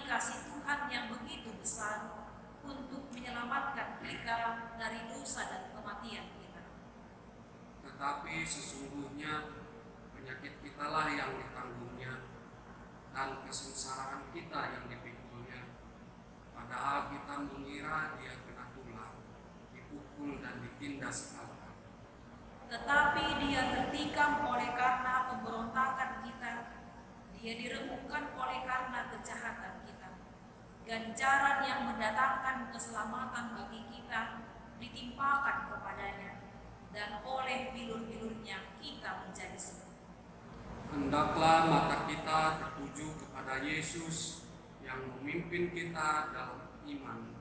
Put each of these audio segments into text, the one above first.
kasih Tuhan yang begitu besar untuk menyelamatkan kita dari dosa dan kematian kita. Tetapi sesungguhnya penyakit kitalah yang ditanggungnya dan kesengsaraan kita yang dipikulnya. Padahal kita mengira dia kena tulah, dipukul dan ditindas Allah. Tetapi dia tertikam oleh karena pemberontakan kita, dia diremukkan oleh karena kejahatan kita. Ganjaran yang mendatangkan keselamatan bagi kita ditimpakan kepadanya, dan oleh bilur-bilurnya kita menjadi sembuh. Hendaklah mata kita tertuju kepada Yesus yang memimpin kita dalam iman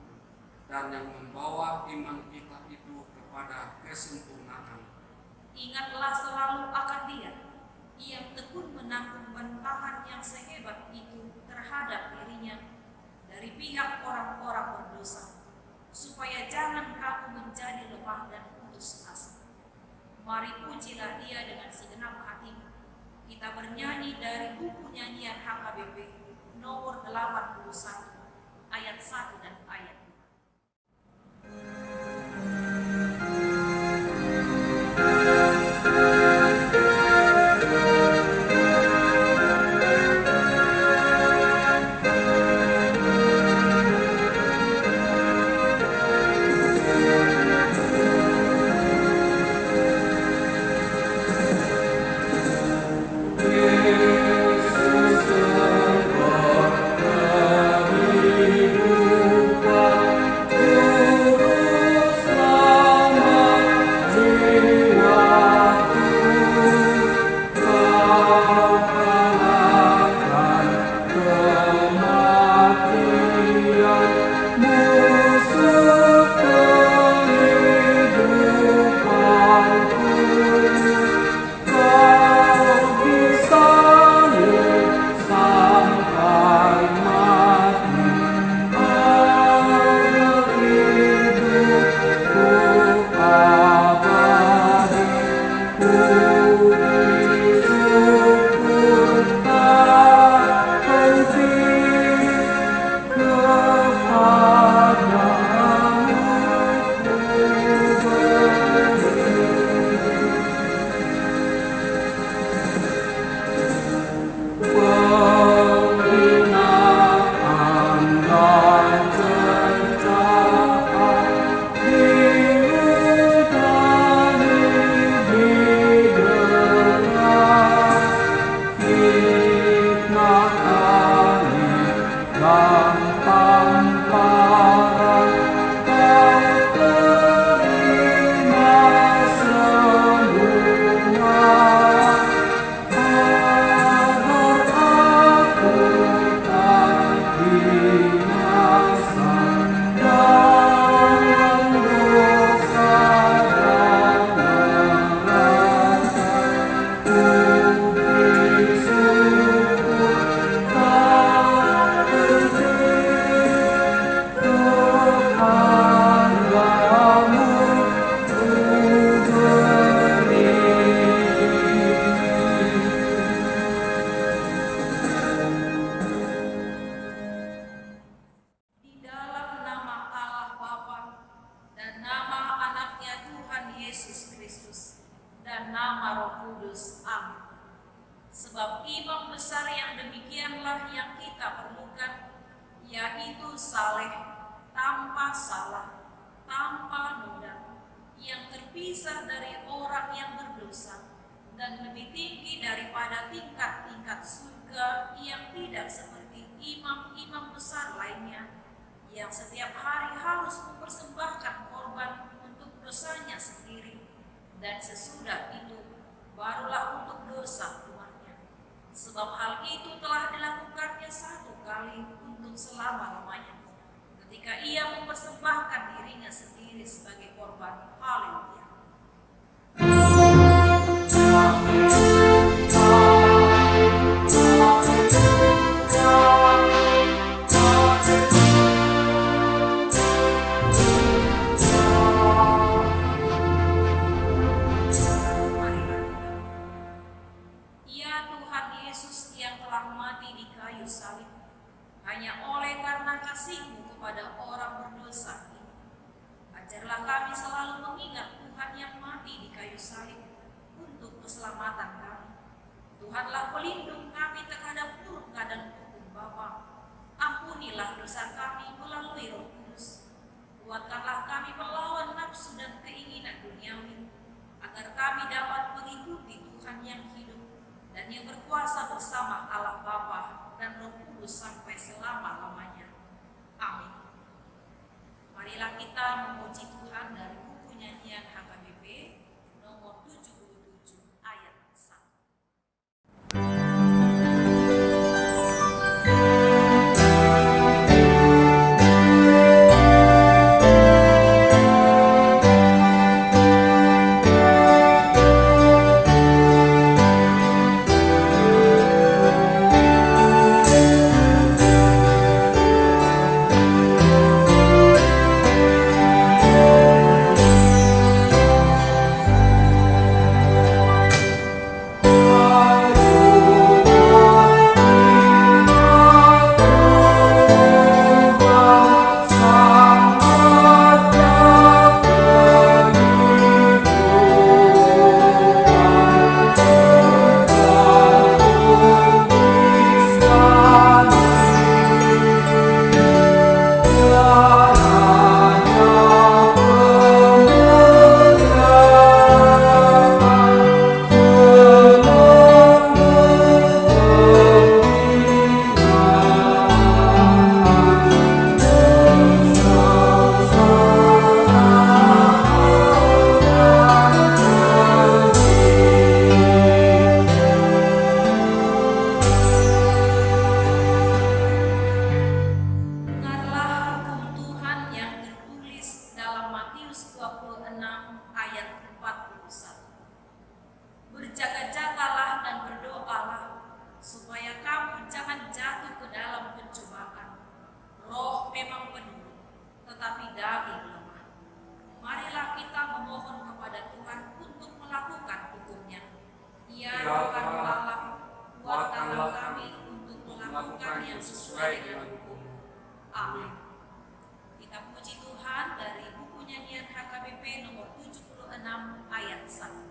dan yang membawa iman kita itu kepada kesempurnaan. Ingatlah selalu akan Dia yang tekun menanggung bantahan yang sehebat itu terhadap dirinya dari pihak orang-orang berdosa, supaya jangan kamu menjadi lemah dan putus asa. Mari pujilah Dia dengan segenap hati. Kita bernyanyi dari buku nyanyian HKBP nomor 81 ayat 1 dan ayat 2. Sebab imam besar yang demikianlah yang kita perlukan, yaitu saleh, tanpa salah, tanpa noda, yang terpisah dari orang yang berdosa, dan lebih tinggi daripada tingkat-tingkat surga yang tidak seperti imam-imam besar lainnya, yang setiap hari harus mempersembahkan korban untuk dosanya sendiri, dan sesudah itu barulah untuk dosa umatnya. Sebab hal itu telah dilakukannya satu kali untuk selama-lamanya, ketika ia mempersembahkan dirinya sendiri sebagai korban. Haleluya. hanya oleh karena kasih-Mu kepada orang berdosa ini. Ajarlah kami selalu mengingat Tuhan yang mati di kayu salib untuk keselamatan kami. Tuhanlah pelindung kami terhadap murka dan hukum Bapa. Ampunilah dosa kami melalui Roh Kudus. Kuatkanlah kami melawan nafsu dan keinginan duniawi, agar kami dapat mengikuti Tuhan yang hidup dan yang berkuasa bersama Allah Bapa dan Roh Kudus sampai selama-lamanya. Amin. Marilah kita memuji Tuhan dari buku nyanyian HKBP nomor 77 ayat 1. Berjaga-jagalah dan berdoalah, supaya kamu jangan jatuh ke dalam pencobaan. Roh memang penuh, tetapi daging lemah. Marilah kita memohon kepada Tuhan untuk melakukan hukum-Nya. Ia bukan Allah, kuatkanlah kami untuk melakukan yang sesuai dengan hukum. Amin. Kita puji Tuhan dari buku nyanyian HKBP nomor 76 ayat 1.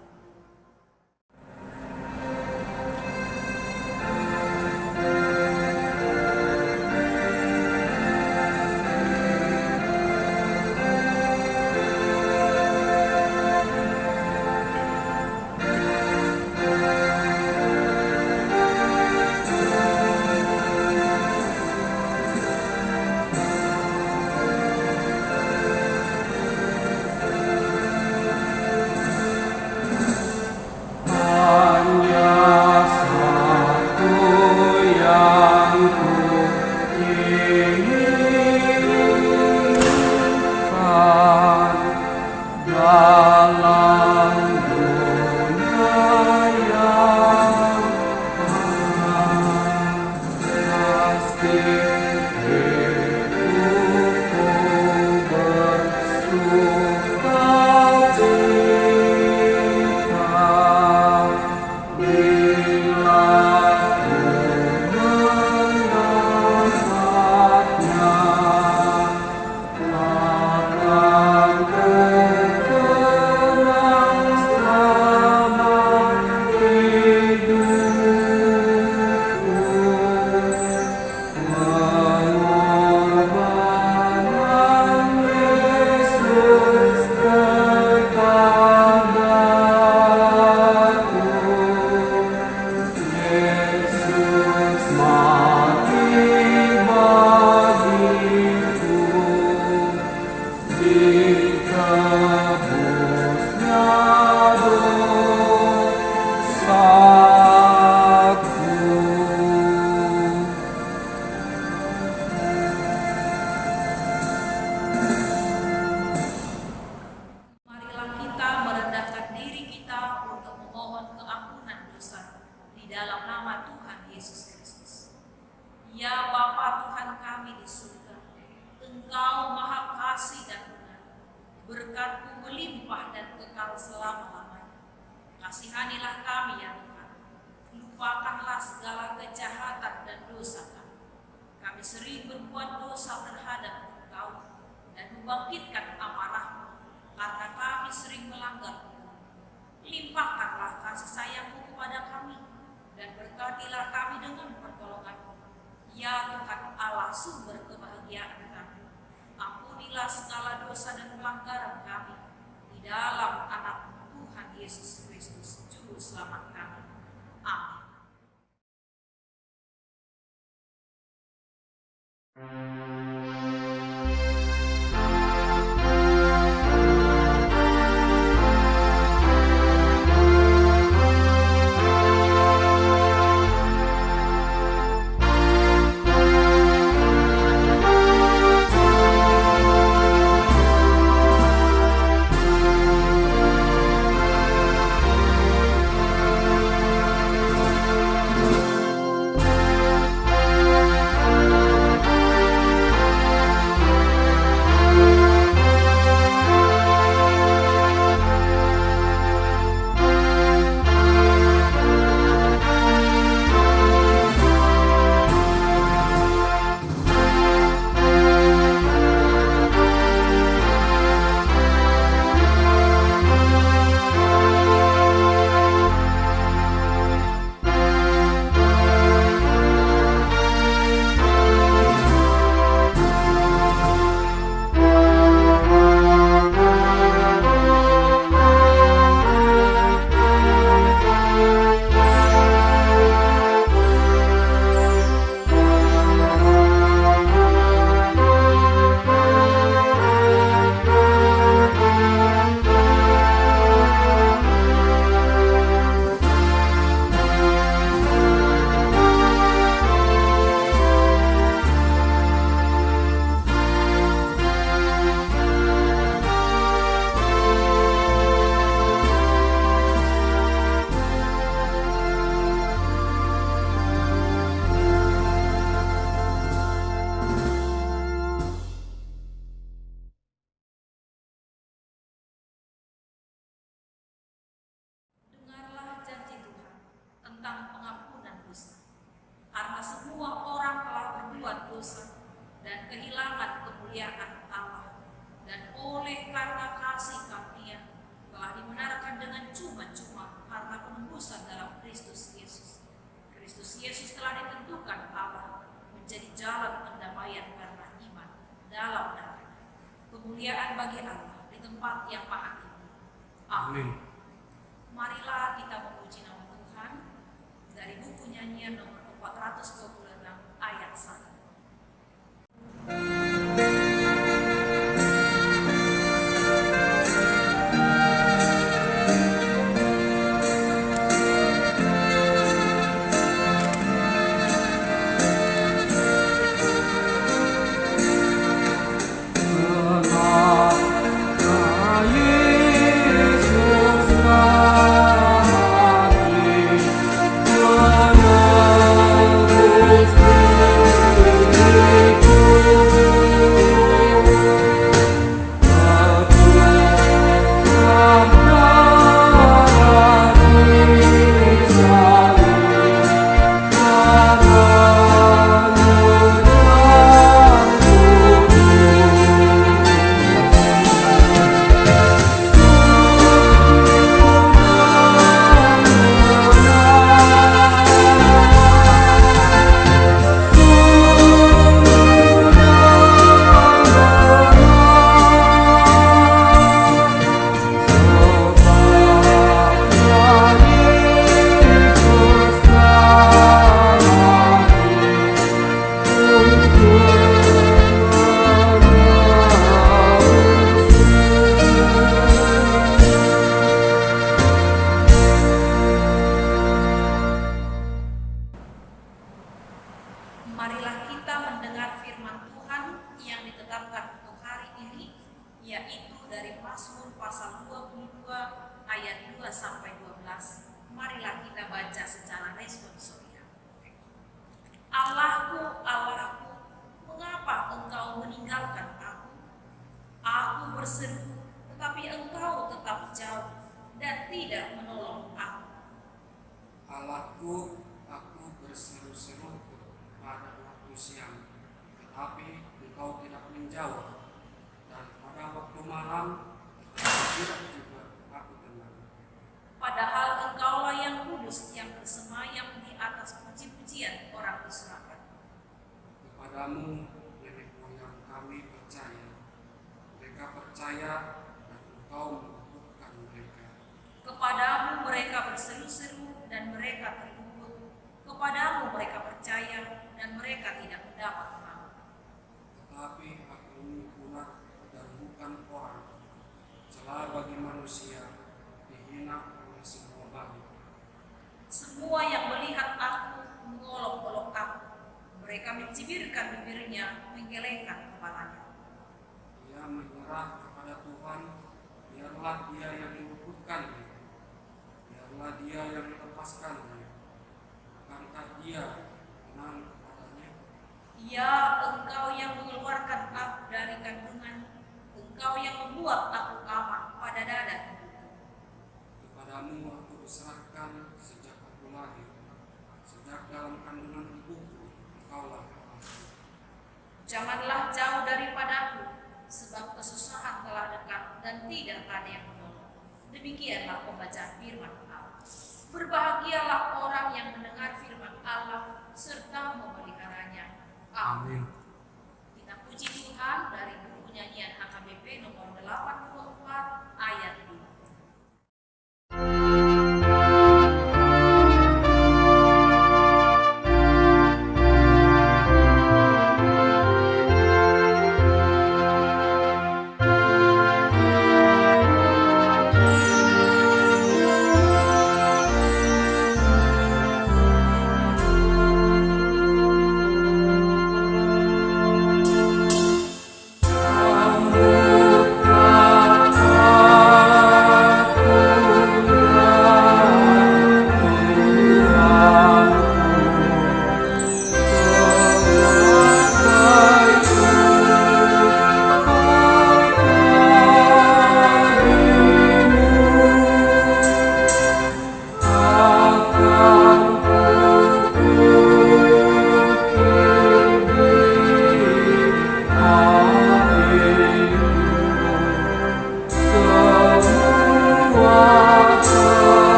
Ya Bapa Tuhan kami di surga, Engkau maha kasih dan benar, berkat-Mu melimpah dan kekal selama-lamanya. Kasihanilah kami ya Tuhan, lupakanlah segala kejahatan dan dosa kami. Kami sering berbuat dosa terhadap Engkau dan membangkitkan amarah karena kami sering melanggar. Limpahkanlah kasih sayang-Mu kepada kami dan berkatilah kami dengan pertolongan-Mu. Ya Tuhan Allah, sumber kebahagiaan kami, ampunilah segala dosa dan pelanggaran kami di dalam anak Tuhan Yesus Kristus, Juru Selamat kami. Amin. Dengarlah janji Tuhan tentang pengampunan dosa. Karena semua orang telah berbuat dosa dan kehilangan kemuliaan Allah, dan oleh karena kasih karunia telah dibenarkan dengan cuma-cuma karena penebusan dalam Kristus Yesus. Kristus Yesus telah ditentukan Allah menjadi jalan pendamaian karena iman dalam darahnya. Kemuliaan bagi Allah di tempat yang maha tinggi. Amin. Marilah kita memuji nama Tuhan dari buku nyanyian nomor 426 ayat 1. Marilah kita mendengar firman Tuhan yang ditetapkan untuk hari ini, yaitu dari Mazmur pasal 22 ayat 2 sampai 12. Marilah kita baca secara responsorial. Allahku, Allahku, mengapa Engkau meninggalkan aku? Aku berseru, tetapi Engkau tetap jauh dan tidak menolong aku. Allahku, aku berseru-seru pada waktu siang, Mereka mencibirkan bibirnya, menggelengkan kepalanya. Ia menyerah kepada Tuhan, biarlah Dia yang meluputkannya, biarlah Dia yang melepaskannya. Bukankah Dia menang kepadanya? Ya, Engkau yang mengeluarkan aku dari kandungan, Engkau yang membuat aku aman pada dada ibuku. Kepadamu aku diserahkan sejak aku lahir, sejak dalam kandungan ibuku, Engkaulah Allahku. Janganlah jauh daripadaku, sebab kesusahan telah dekat dan tidak ada yang menolong. Demikianlah pembacaan firman Allah. Berbahagialah orang yang mendengar firman Allah serta memeliharanya. Amin. Kita puji Tuhan dari buku nyanyian HKBP nomor 84 ayat 2.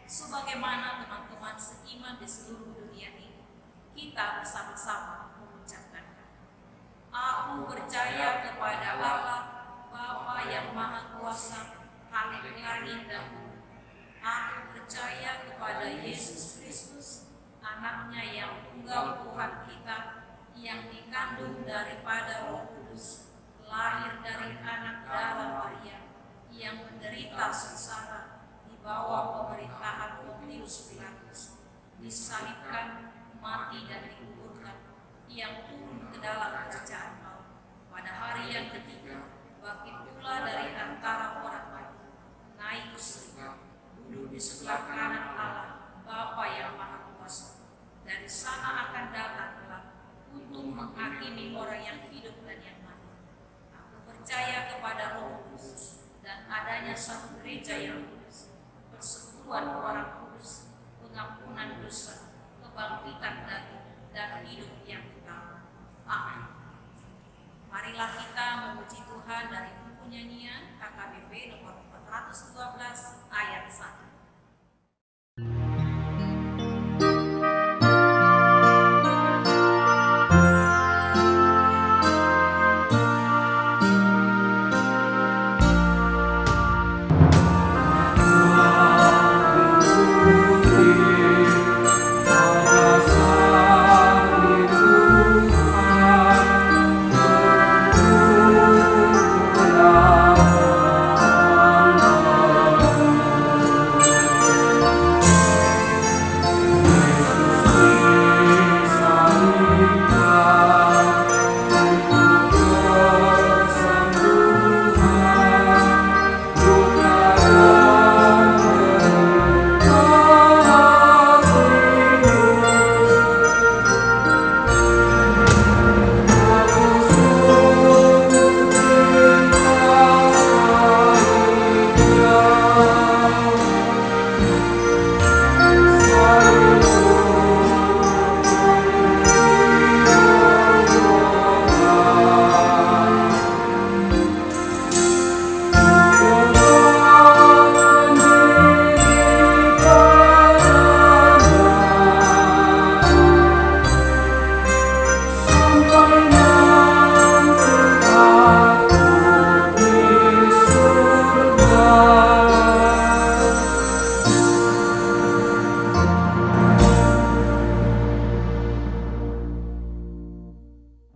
Sebagaimana teman-teman seiman di seluruh dunia ini, kita bersama-sama mengucapkan, aku percaya kepada Allah, Bapa yang Maha Kuasa, Khalik langit dan bumi. Aku percaya kepada Yesus Kristus, anaknya yang tunggal Tuhan kita, yang dikandung daripada Roh Kudus, lahir dari anak darah Maria, yang menderita sengsara di bawah pemerintahan Pontius Pilatus, disalibkan, mati dan dikuburkan, yang turun ke dalam kerajaan maut. Pada hari yang ketiga, bangkit pula dari antara orang mati, naik ke surga, duduk di sebelah kanan Allah, Bapa yang Maha Kuasa. Dari sana akan datang kelak untuk menghakimi orang yang hidup dan yang mati. Aku percaya kepada Roh Kudus dan adanya satu gereja yang kudus, persekutuan orang kudus, pengampunan dosa, kebangkitan dan hidup yang kekal. Amin. Marilah kita memuji Tuhan dari buku nyanyian HKBP nomor 412 ayat 1.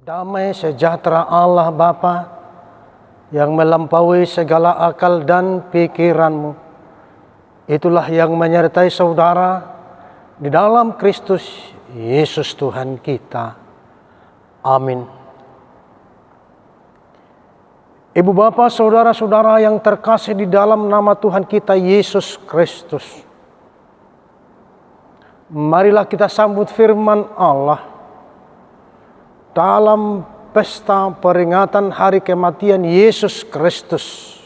Damai sejahtera Allah Bapa yang melampaui segala akal dan pikiranmu, itulah yang menyertai saudara di dalam Kristus Yesus Tuhan kita. Amin. Ibu bapak, saudara-saudara yang terkasih di dalam nama Tuhan kita Yesus Kristus, marilah kita sambut firman Allah dalam pesta peringatan hari kematian Yesus Kristus,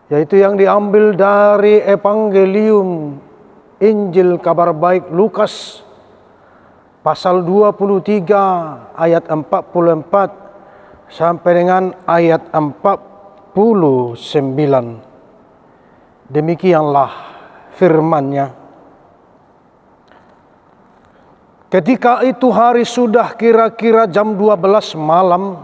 yaitu yang diambil dari Evangelium Injil Kabar Baik Lukas pasal 23 ayat 44 sampai dengan ayat 49. Demikianlah firman-Nya. Ketika itu hari sudah kira-kira jam 12 malam,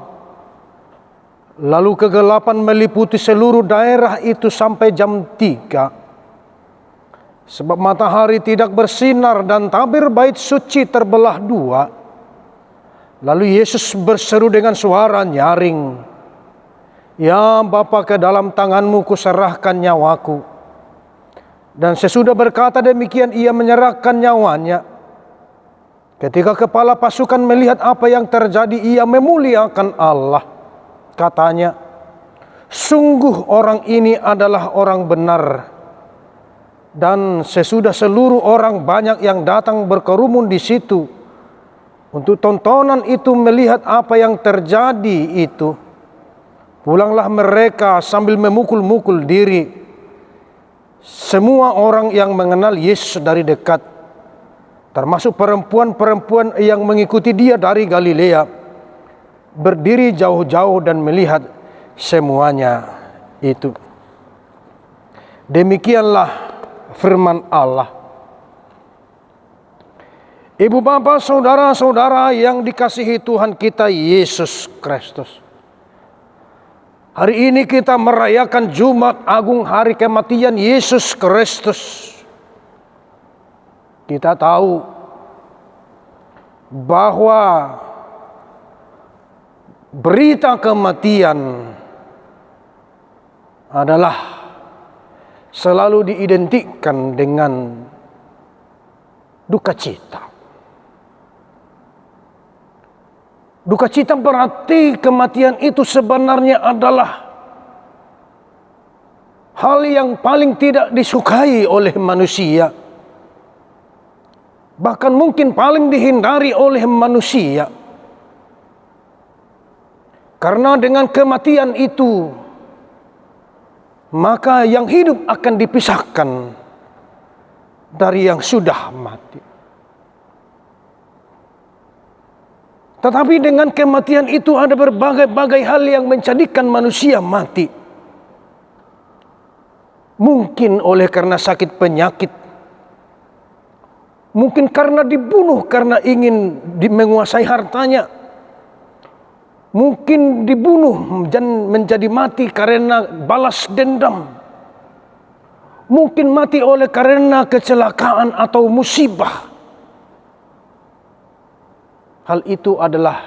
lalu kegelapan meliputi seluruh daerah itu sampai jam 3. Sebab matahari tidak bersinar dan tabir bait suci terbelah dua. Lalu Yesus berseru dengan suara nyaring, "Ya Bapa, ke dalam tanganmu kuserahkan nyawaku." Dan sesudah berkata demikian, ia menyerahkan nyawanya. Ketika kepala pasukan melihat apa yang terjadi, ia memuliakan Allah. Katanya, "Sungguh orang ini adalah orang benar." Dan sesudah seluruh orang banyak yang datang berkerumun di situ untuk tontonan itu, melihat apa yang terjadi itu, pulanglah mereka sambil memukul-mukul diri. Semua orang yang mengenal Yesus dari dekat, termasuk perempuan-perempuan yang mengikuti dia dari Galilea, berdiri jauh-jauh dan melihat semuanya itu. Demikianlah firman Allah. Ibu bapak, saudara-saudara yang dikasihi Tuhan kita Yesus Kristus, hari ini kita merayakan Jumat Agung, hari kematian Yesus Kristus. Kita tahu bahwa berita kematian adalah selalu diidentikan dengan duka cita. Duka cita berarti kematian itu sebenarnya adalah hal yang paling tidak disukai oleh manusia. Bahkan mungkin paling dihindari oleh manusia. Karena dengan kematian itu, maka yang hidup akan dipisahkan dari yang sudah mati. Tetapi dengan kematian itu ada berbagai-bagai hal yang menjadikan manusia mati. Mungkin oleh karena sakit penyakit, mungkin karena dibunuh karena ingin menguasai hartanya, mungkin dibunuh dan menjadi mati karena balas dendam, mungkin mati oleh karena kecelakaan atau musibah. Hal itu adalah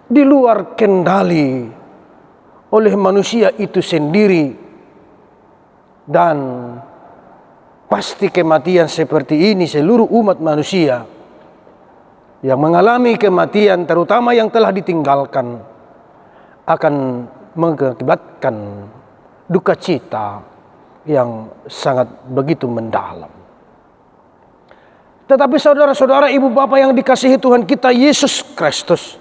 di luar kendali oleh manusia itu sendiri, dan pasti kematian seperti ini seluruh umat manusia yang mengalami kematian, terutama yang telah ditinggalkan, akan mengakibatkan duka cita yang sangat begitu mendalam. Tetapi saudara-saudara, ibu bapak yang dikasihi Tuhan kita Yesus Kristus,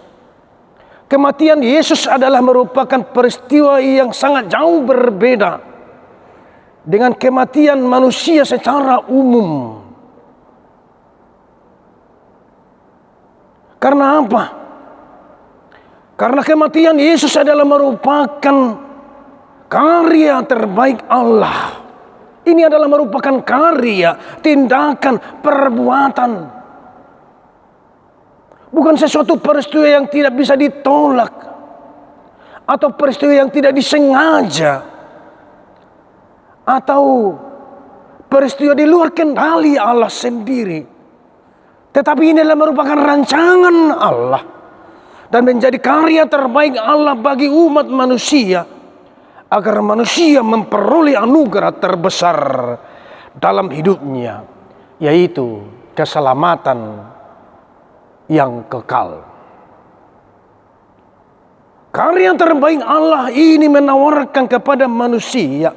kematian Yesus adalah merupakan peristiwa yang sangat jauh berbeda dengan kematian manusia secara umum. Karena apa? Karena kematian Yesus adalah merupakan karya terbaik Allah. Ini adalah merupakan karya, tindakan, perbuatan. Bukan sesuatu peristiwa yang tidak bisa ditolak, atau peristiwa yang tidak disengaja, atau peristiwa di luar kendali Allah sendiri. Tetapi ini adalah merupakan rancangan Allah, dan menjadi karya terbaik Allah bagi umat manusia, agar manusia memperoleh anugerah terbesar dalam hidupnya, yaitu keselamatan yang kekal. Karya terbaik Allah ini menawarkan kepada manusia,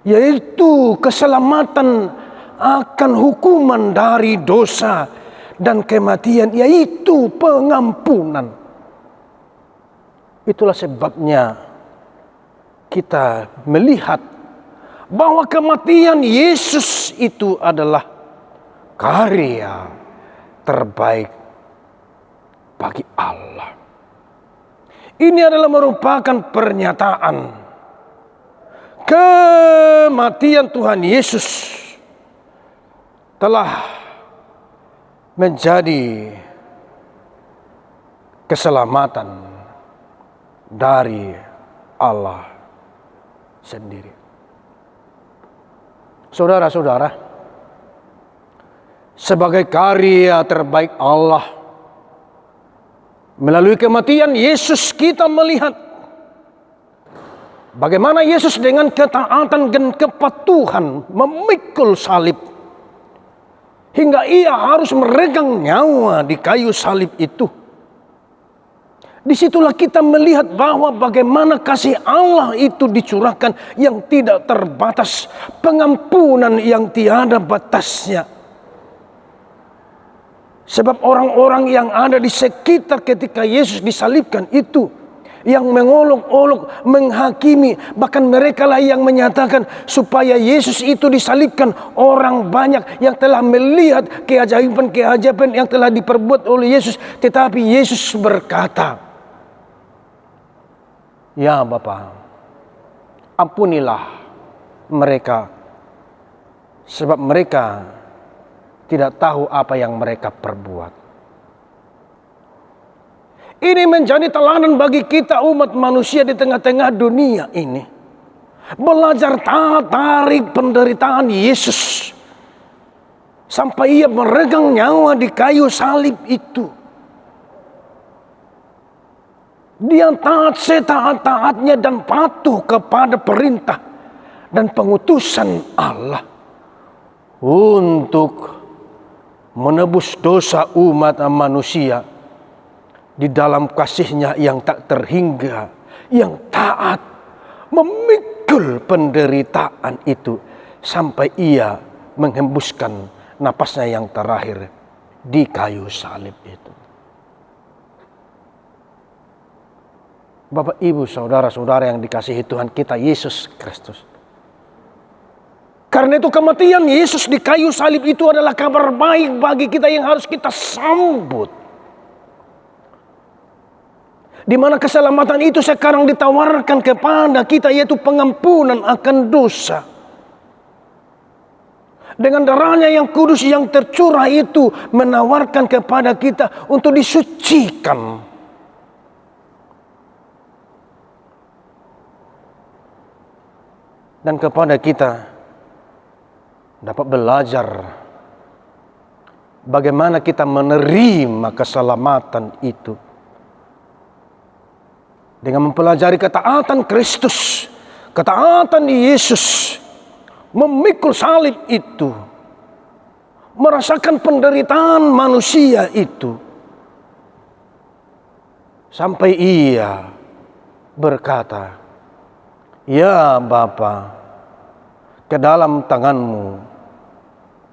yaitu keselamatan akan hukuman dari dosa dan kematian, yaitu pengampunan. Itulah sebabnya kita melihat bahwa kematian Yesus itu adalah karya terbaik bagi Allah. Ini adalah merupakan pernyataan kematian Tuhan Yesus telah menjadi keselamatan dari Allah sendiri. Saudara-saudara, sebagai karya terbaik Allah, melalui kematian Yesus kita melihat bagaimana Yesus dengan ketaatan dan kepatuhan memikul salib, hingga ia harus meregang nyawa di kayu salib itu. Disitulah kita melihat bahwa bagaimana kasih Allah itu dicurahkan yang tidak terbatas, pengampunan yang tiada batasnya. Sebab orang-orang yang ada di sekitar ketika Yesus disalibkan itu, yang mengolok-olok, menghakimi, bahkan mereka lah yang menyatakan supaya Yesus itu disalibkan. Orang banyak yang telah melihat keajaiban-keajaiban yang telah diperbuat oleh Yesus, tetapi Yesus berkata, "Ya Bapa, ampunilah mereka, sebab mereka tidak tahu apa yang mereka perbuat." Ini menjadi teladan bagi kita umat manusia di tengah-tengah dunia ini. Belajar taat dari penderitaan Yesus, sampai ia meregang nyawa di kayu salib itu. Dia taat setaat-taatnya dan patuh kepada perintah dan pengutusan Allah untuk menebus dosa umat manusia di dalam kasih-Nya yang tak terhingga, yang taat, memikul penderitaan itu sampai ia menghembuskan napasnya yang terakhir di kayu salib itu. Bapak, Ibu, saudara-saudara yang dikasihi Tuhan kita Yesus Kristus, karena itu kematian Yesus di kayu salib itu adalah kabar baik bagi kita yang harus kita sambut. Di mana keselamatan itu sekarang ditawarkan kepada kita, yaitu pengampunan akan dosa. Dengan darahnya yang kudus yang tercurah itu menawarkan kepada kita untuk disucikan. Dan kepada kita dapat belajar bagaimana kita menerima keselamatan itu dengan mempelajari ketaatan Kristus, ketaatan Yesus, memikul salib itu, merasakan penderitaan manusia itu, sampai ia berkata, "Ya Bapa, ke dalam tangan-Mu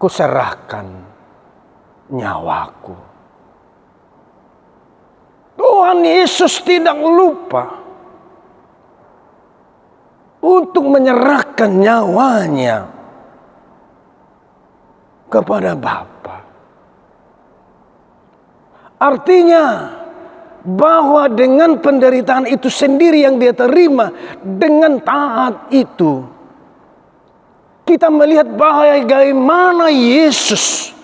kuserahkan nyawaku." Tuhan Yesus tidak lupa untuk menyerahkan nyawanya kepada Bapa. Artinya bahwa dengan penderitaan itu sendiri yang Dia terima, dengan taat itu, kita melihat bagaimana Yesus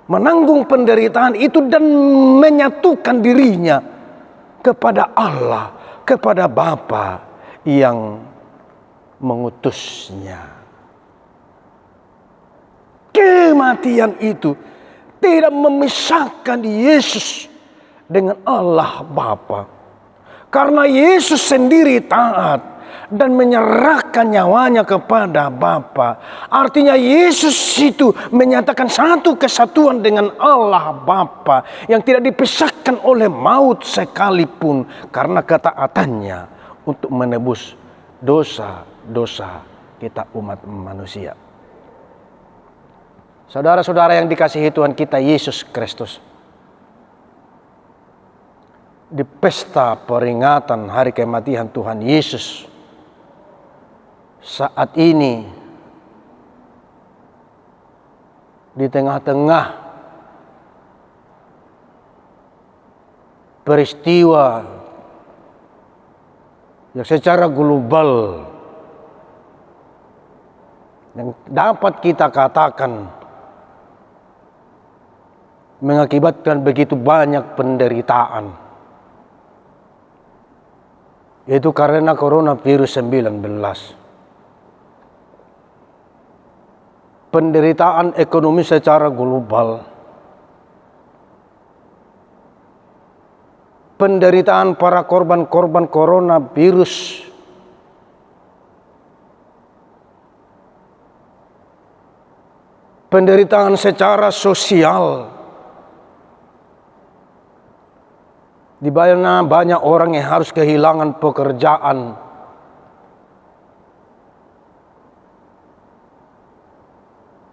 menanggung penderitaan itu dan menyatukan dirinya kepada Allah, kepada Bapa yang mengutusnya. Kematian itu tidak memisahkan Yesus dengan Allah Bapa. Karena Yesus sendiri taat dan menyerahkan nyawanya kepada Bapa. Artinya Yesus itu menyatakan satu kesatuan dengan Allah Bapa yang tidak dipisahkan oleh maut sekalipun, karena ketaatannya untuk menebus dosa-dosa kita umat manusia. Saudara-saudara yang dikasihi Tuhan kita Yesus Kristus, di pesta peringatan hari kematian Tuhan Yesus saat ini, di tengah-tengah peristiwa yang secara global yang dapat kita katakan mengakibatkan begitu banyak penderitaan, yaitu karena coronavirus 19. Penderitaan ekonomi secara global, penderitaan para korban-korban coronavirus, penderitaan secara sosial, di mana banyak orang yang harus kehilangan pekerjaan,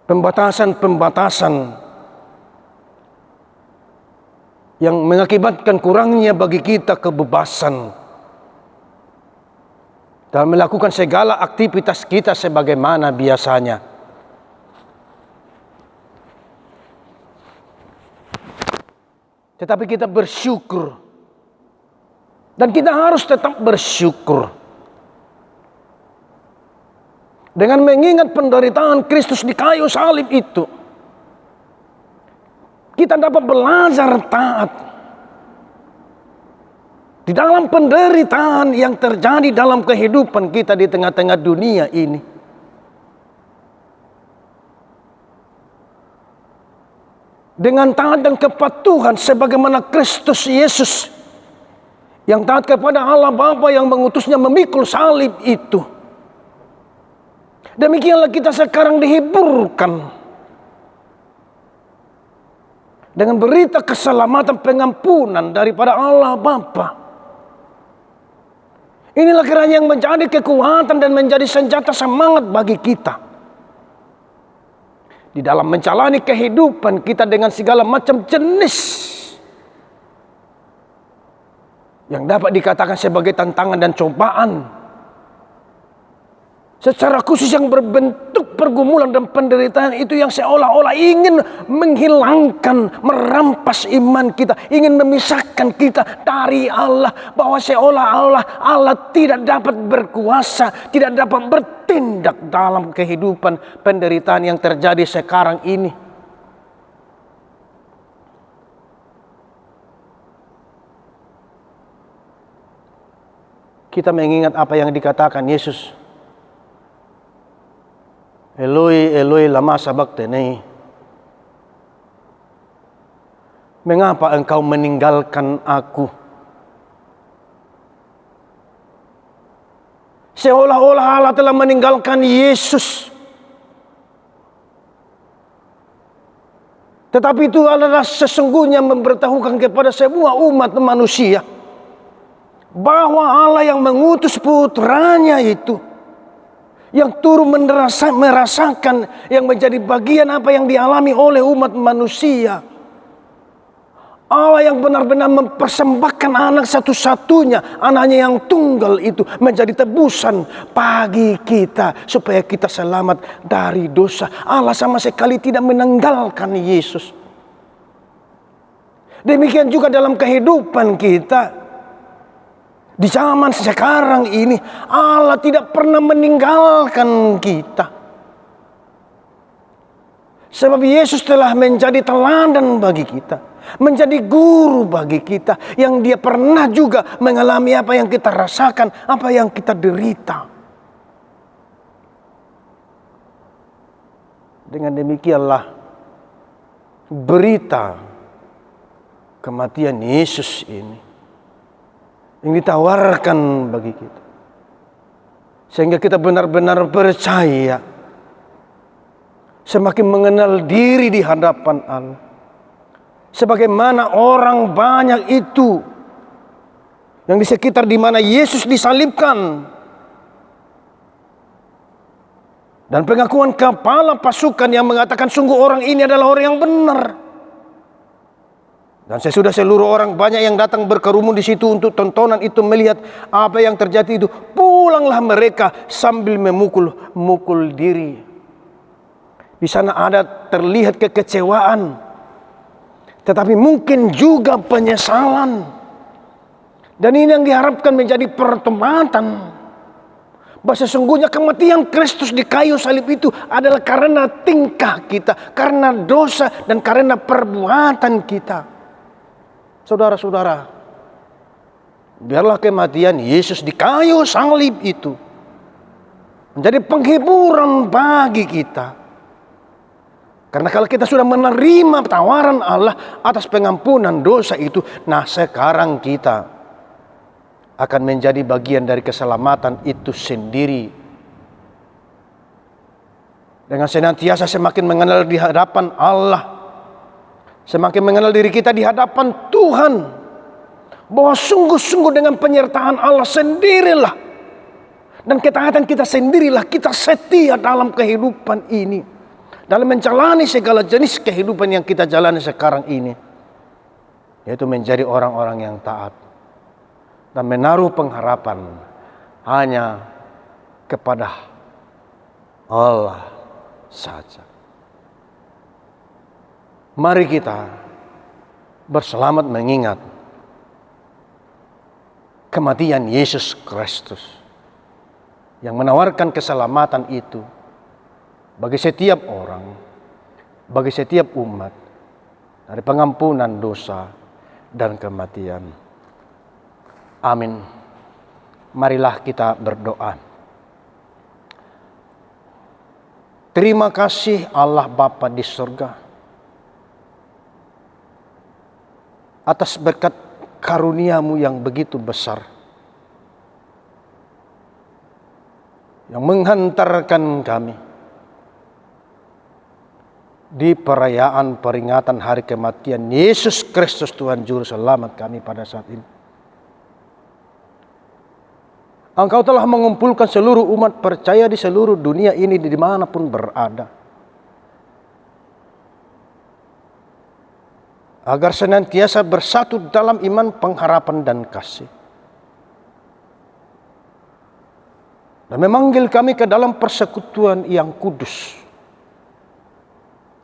pembatasan-pembatasan yang mengakibatkan kurangnya bagi kita kebebasan dalam melakukan segala aktivitas kita sebagaimana biasanya. Tetapi kita bersyukur, dan kita harus tetap bersyukur dengan mengingat penderitaan Kristus di kayu salib itu. Kita dapat belajar taat di dalam penderitaan yang terjadi dalam kehidupan kita di tengah-tengah dunia ini. Dengan taat dan kepatuhan sebagaimana Kristus Yesus yang taat kepada Allah Bapa yang mengutusnya memikul salib itu. Demikianlah kita sekarang dihiburkan dengan berita keselamatan pengampunan daripada Allah Bapa. Inilah kiranya yang menjadi kekuatan dan menjadi senjata semangat bagi kita di dalam menjalani kehidupan kita dengan segala macam jenis yang dapat dikatakan sebagai tantangan dan cobaan, secara khusus yang berbentuk pergumulan dan penderitaan itu yang seolah-olah ingin menghilangkan, merampas iman kita, ingin memisahkan kita dari Allah, bahwa seolah-olah Allah tidak dapat berkuasa, tidak dapat bertindak dalam kehidupan penderitaan yang terjadi sekarang ini. Kita mengingat apa yang dikatakan Yesus, Eloi, Eloi, lama sabachthani. Mengapa engkau meninggalkan aku? Seolah-olah Allah telah meninggalkan Yesus. Tetapi itu adalah sesungguhnya memberitahukan kepada semua umat manusia bahwa Allah yang mengutus putranya itu, yang turut merasakan yang menjadi bagian apa yang dialami oleh umat manusia. Allah yang benar-benar mempersembahkan anak satu-satunya, anaknya yang tunggal itu menjadi tebusan bagi kita supaya kita selamat dari dosa. Allah sama sekali tidak meninggalkan Yesus. Demikian juga dalam kehidupan kita. Di zaman sekarang ini Allah tidak pernah meninggalkan kita. Sebab Yesus telah menjadi teladan bagi kita, menjadi guru bagi kita, yang dia pernah juga mengalami apa yang kita rasakan, apa yang kita derita. Dengan demikianlah berita kematian Yesus ini yang ditawarkan bagi kita, sehingga kita benar-benar percaya, semakin mengenal diri di hadapan Allah. Sebagaimana orang banyak itu yang di sekitar di mana Yesus disalibkan, dan pengakuan kepala pasukan yang mengatakan sungguh orang ini adalah orang yang benar. Dan sesudah seluruh orang banyak yang datang berkerumun di situ untuk tontonan itu, melihat apa yang terjadi itu, pulanglah mereka sambil memukul diri. Di sana ada terlihat kekecewaan, tetapi mungkin juga penyesalan. Dan ini yang diharapkan menjadi pertobatan. Bahwa sesungguhnya kematian Kristus di kayu salib itu adalah karena tingkah kita, karena dosa, dan karena perbuatan kita. Saudara-saudara, biarlah kematian Yesus di kayu salib itu menjadi penghiburan bagi kita. Karena kalau kita sudah menerima tawaran Allah atas pengampunan dosa itu, nah sekarang kita akan menjadi bagian dari keselamatan itu sendiri. Dengan senantiasa semakin mengenal di hadapan Allah, semakin mengenal diri kita di hadapan Tuhan, bahwa sungguh-sungguh dengan penyertaan Allah sendirilah dan ketaatan kita sendirilah kita setia dalam kehidupan ini, dalam menjalani segala jenis kehidupan yang kita jalani sekarang ini, yaitu menjadi orang-orang yang taat dan menaruh pengharapan hanya kepada Allah saja. Mari kita berselamat mengingat kematian Yesus Kristus yang menawarkan keselamatan itu bagi setiap orang, bagi setiap umat, dari pengampunan dosa dan kematian. Amin. Marilah kita berdoa. Terima kasih Allah Bapa di surga atas berkat karunia-Mu yang begitu besar, yang menghantarkan kami di perayaan peringatan hari kematian Yesus Kristus Tuhan Juru Selamat kami pada saat ini. Engkau telah mengumpulkan seluruh umat percaya di seluruh dunia ini dimanapun berada, agar senantiasa bersatu dalam iman, pengharapan, dan kasih. Dan memanggil kami ke dalam persekutuan yang kudus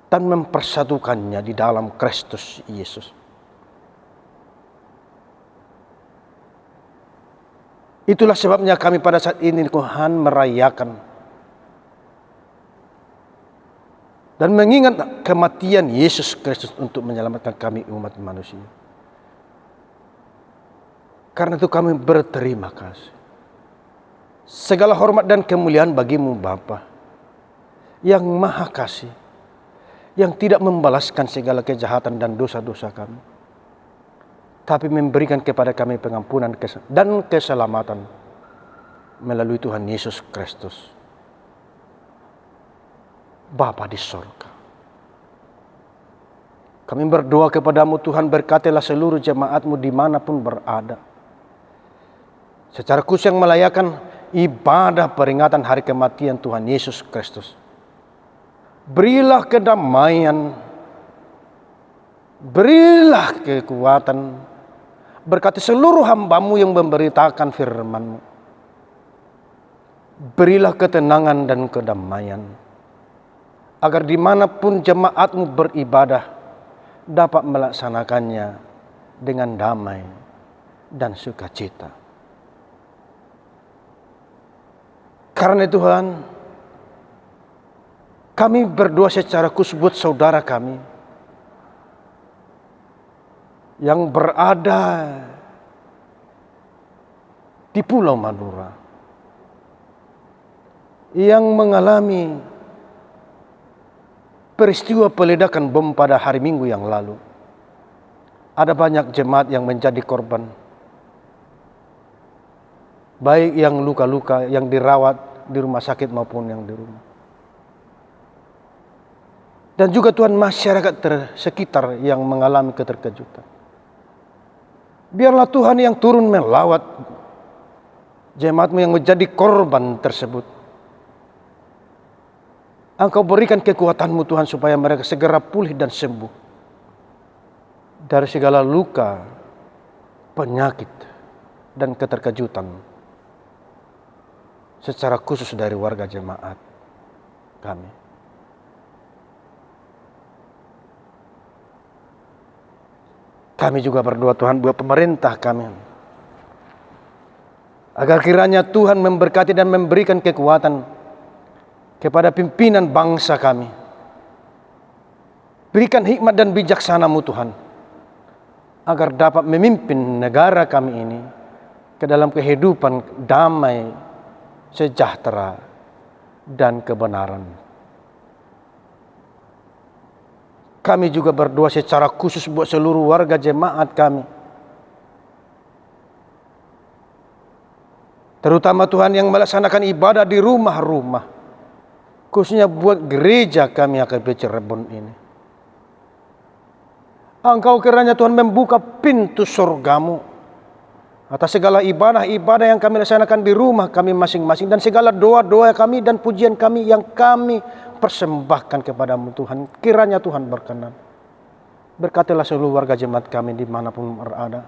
dan mempersatukannya di dalam Kristus Yesus. Itulah sebabnya kami pada saat ini Tuhan merayakan dan mengingat kematian Yesus Kristus untuk menyelamatkan kami umat manusia. Karena itu kami berterima kasih. Segala hormat dan kemuliaan bagi-Mu Bapa yang Maha Kasih, yang tidak membalaskan segala kejahatan dan dosa-dosa kami, tapi memberikan kepada kami pengampunan dan keselamatan melalui Tuhan Yesus Kristus. Bapa di sorga, kami berdoa kepada-Mu Tuhan, berkatilah seluruh jemaat-Mu dimanapun berada, secara khusus yang melayakan ibadah peringatan hari kematian Tuhan Yesus Kristus. Berilah kedamaian, berilah kekuatan, berkati seluruh hamba-Mu yang memberitakan firman-Mu. Berilah ketenangan dan kedamaian, agar dimanapun jemaat-Mu beribadah dapat melaksanakannya dengan damai dan sukacita. Karena Tuhan, kami berdoa secara khusus buat saudara kami yang berada di Pulau Madura, yang mengalami peristiwa peledakan bom pada hari Minggu yang lalu. Ada banyak jemaat yang menjadi korban, baik yang luka-luka, yang dirawat di rumah sakit maupun yang di rumah. Dan juga Tuhan, masyarakat sekitar yang mengalami keterkejutan. Biarlah Tuhan yang turun melawat jemaat-Mu yang menjadi korban tersebut. Engkau berikan kekuatan-Mu Tuhan supaya mereka segera pulih dan sembuh dari segala luka, penyakit, dan keterkejutan. Secara khusus dari warga jemaat kami. Kami juga berdoa Tuhan buat pemerintah kami, agar kiranya Tuhan memberkati dan memberikan kekuatan kepada pimpinan bangsa kami. Berikan hikmat dan bijaksana-Mu Tuhan, agar dapat memimpin negara kami ini ke dalam kehidupan damai, sejahtera, dan kebenaran. Kami juga berdoa secara khusus buat seluruh warga jemaat kami, terutama Tuhan yang melaksanakan ibadah di rumah-rumah, khususnya buat gereja kami AKP Cirebon ini. Engkau kiranya Tuhan membuka pintu surga-Mu atas segala ibadah-ibadah yang kami laksanakan di rumah kami masing-masing, dan segala doa-doa kami dan pujian kami yang kami persembahkan kepada-Mu Tuhan. Kiranya Tuhan berkenan. Berkatilah seluruh warga jemaat kami dimanapun berada.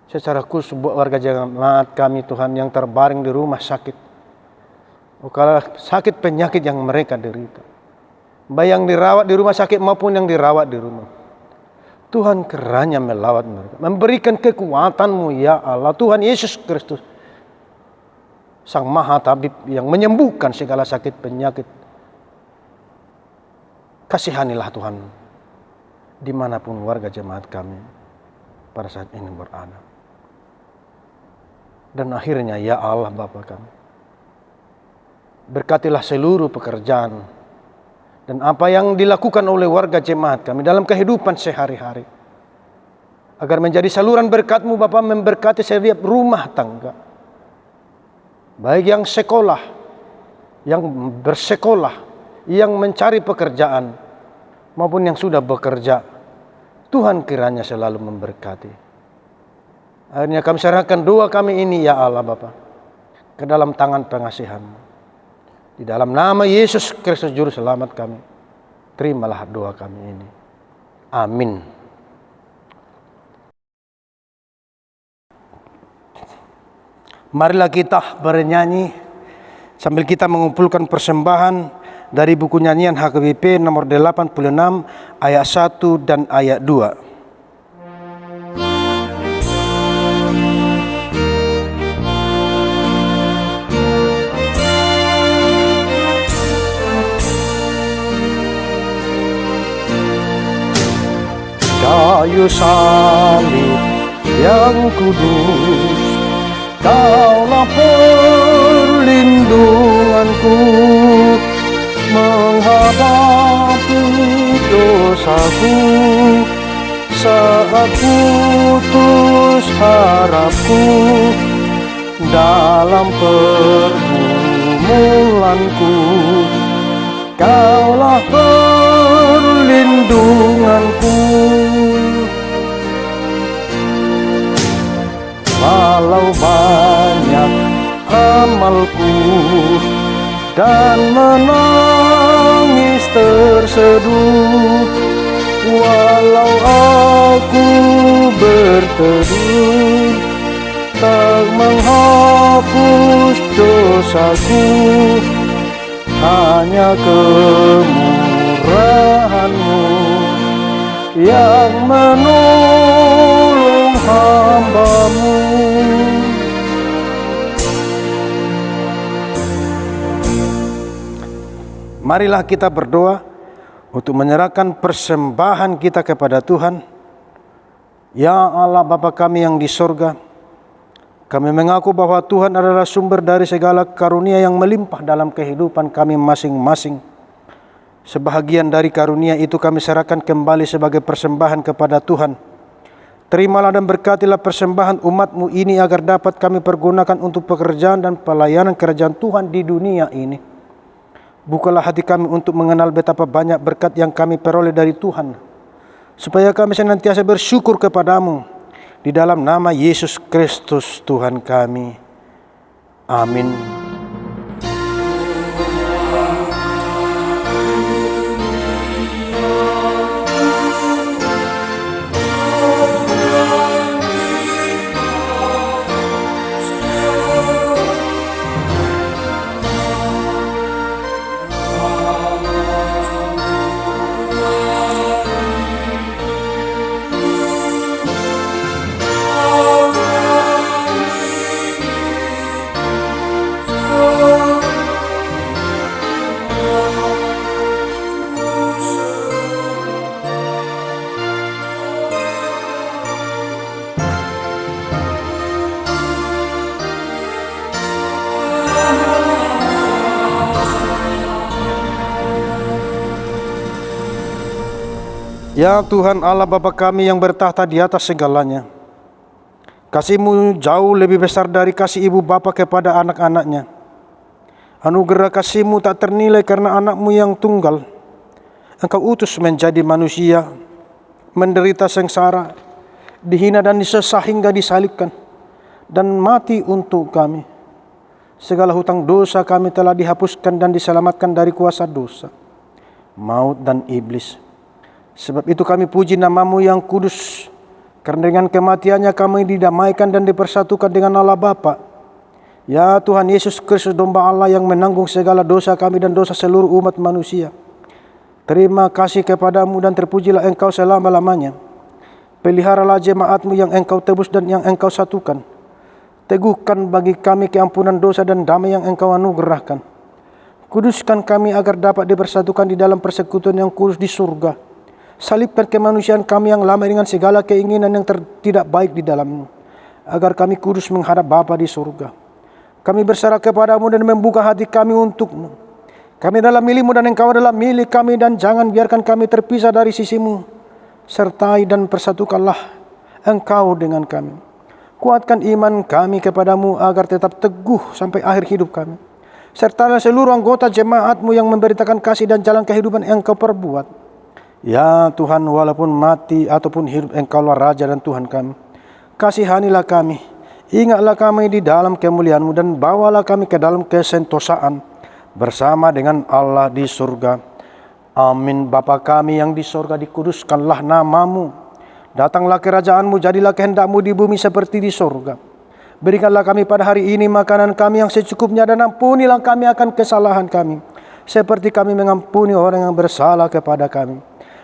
Secara khusus buat warga jemaat kami Tuhan yang terbaring di rumah sakit, kalau sakit penyakit yang mereka derita, baik yang dirawat di rumah sakit maupun yang dirawat di rumah, Tuhan kiranya melawat mereka, memberikan kekuatan-Mu ya Allah. Tuhan Yesus Kristus, Sang Maha Tabib yang menyembuhkan segala sakit penyakit. Kasihanilah Tuhan dimanapun warga jemaat kami pada saat ini berada. Dan akhirnya ya Allah Bapa kami, berkatilah seluruh pekerjaan dan apa yang dilakukan oleh warga jemaat kami dalam kehidupan sehari-hari, agar menjadi saluran berkat-Mu Bapa, memberkati setiap rumah tangga, baik yang sekolah, yang bersekolah, yang mencari pekerjaan, maupun yang sudah bekerja. Tuhan kiranya selalu memberkati. Akhirnya kami serahkan doa kami ini ya Allah Bapa ke dalam tangan pengasihan-Mu. Di dalam nama Yesus Kristus Juru Selamat kami, terimalah doa kami ini. Amin. Marilah kita bernyanyi sambil kita mengumpulkan persembahan dari buku nyanyian HKBP nomor 86 ayat 1 dan ayat 2. Kayu salib yang kudus, Kaulah perlindunganku menghadapi dosaku saat putus harapku dalam pergumulanku. Kaulah perlindunganku. Walau banyak amalku dan menangis terseduh, walau aku berteduh tak menghapus dosaku, hanya kemurahan-Mu yang menolong hamba-Mu. Marilah kita berdoa untuk menyerahkan persembahan kita kepada Tuhan. Ya Allah Bapa kami yang di sorga, kami mengaku bahwa Tuhan adalah sumber dari segala karunia yang melimpah dalam kehidupan kami masing-masing. Sebahagian dari karunia itu kami serahkan kembali sebagai persembahan kepada Tuhan. Terimalah dan berkatilah persembahan umat-Mu ini agar dapat kami pergunakan untuk pekerjaan dan pelayanan kerajaan Tuhan di dunia ini. Bukalah hati kami untuk mengenal betapa banyak berkat yang kami peroleh dari Tuhan, supaya kami senantiasa bersyukur kepadamu. Di dalam nama Yesus Kristus Tuhan kami. Amin. Ya Tuhan Allah Bapa kami yang bertahta di atas segalanya, kasih-Mu jauh lebih besar dari kasih ibu bapa kepada anak-anaknya. Anugerah kasih-Mu tak ternilai karena anak-Mu yang tunggal Engkau utus menjadi manusia, menderita sengsara, dihina dan disesah hingga disalibkan, dan mati untuk kami. Segala hutang dosa kami telah dihapuskan dan diselamatkan dari kuasa dosa, maut dan iblis. Sebab itu kami puji nama-Mu yang kudus, karena dengan kematiannya kami didamaikan dan dipersatukan dengan Allah Bapa. Ya Tuhan Yesus Kristus, domba Allah yang menanggung segala dosa kami dan dosa seluruh umat manusia. Terima kasih kepadamu dan terpujilah Engkau selama-lamanya. Peliharalah jemaat-Mu yang Engkau tebus dan yang Engkau satukan. Teguhkan bagi kami keampunan dosa dan damai yang Engkau anugerahkan. Kuduskan kami agar dapat dipersatukan di dalam persekutuan yang kudus di surga. Salibkan kemanusiaan kami yang lama dengan segala keinginan yang tidak baik di dalamnya, agar kami kudus menghadap Bapa di surga. Kami berserah kepadamu dan membuka hati kami untuk-Mu. Kami dalam milik-Mu dan Engkau adalah milik kami, dan jangan biarkan kami terpisah dari sisi-Mu. Sertai dan persatukanlah Engkau dengan kami. Kuatkan iman kami kepadamu agar tetap teguh sampai akhir hidup kami. Sertalah seluruh anggota jemaat-Mu yang memberitakan kasih dan jalan kehidupan yang Engkau perbuat. Ya Tuhan, walaupun mati ataupun hidup, Engkaulah Raja dan Tuhan kami. Kasihanilah kami, ingatlah kami di dalam kemuliaan-Mu, dan bawalah kami ke dalam kesentosaan bersama dengan Allah di surga. Amin. Bapa kami yang di surga, dikuduskanlah nama-Mu. Datanglah kerajaan-Mu, jadilah kehendak-Mu di bumi seperti di surga. Berikanlah kami pada hari ini makanan kami yang secukupnya, dan ampunilah kami akan kesalahan kami, seperti kami mengampuni orang yang bersalah kepada kami.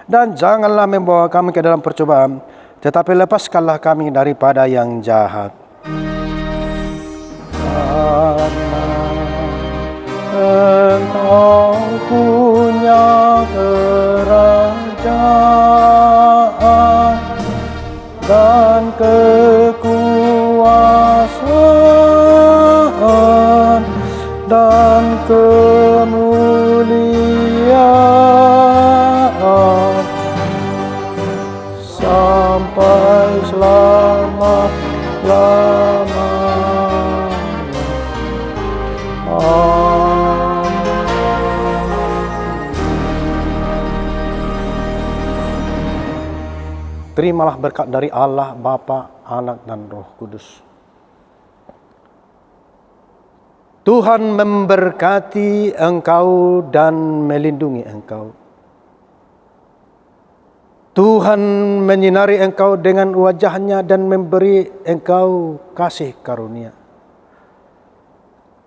Dan janganlah membawa kami ke dalam percobaan, tetapi lepaskanlah kami daripada yang jahat. Karena Engkau punya kerajaan dan kekuasaan dan kemuliaan sampai selama-lamanya. Terimalah berkat dari Allah, Bapa, Anak, dan Roh Kudus. Tuhan memberkati engkau dan melindungi engkau. Tuhan menyinari engkau dengan wajah-Nya dan memberi engkau kasih karunia.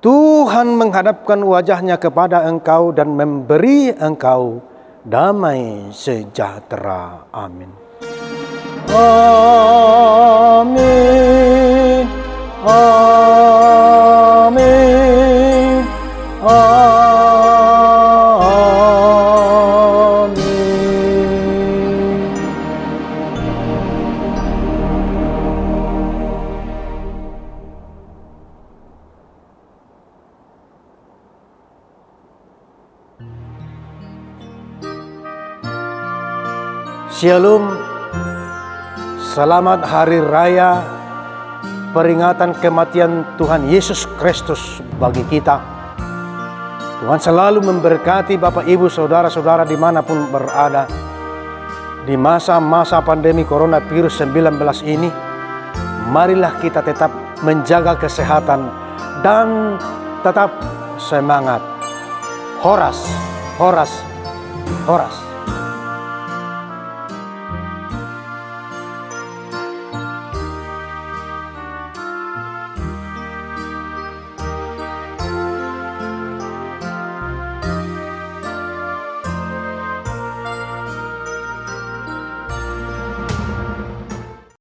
Tuhan menghadapkan wajah-Nya kepada engkau dan memberi engkau damai sejahtera. Amin. Amin. Amin. Amin. Shalom. Selamat Hari Raya peringatan kematian Tuhan Yesus Kristus bagi kita. Tuhan selalu memberkati Bapak, Ibu, Saudara-saudara dimanapun berada. Di masa-masa pandemi coronavirus 19 ini, marilah kita tetap menjaga kesehatan dan tetap semangat. Horas, horas, horas.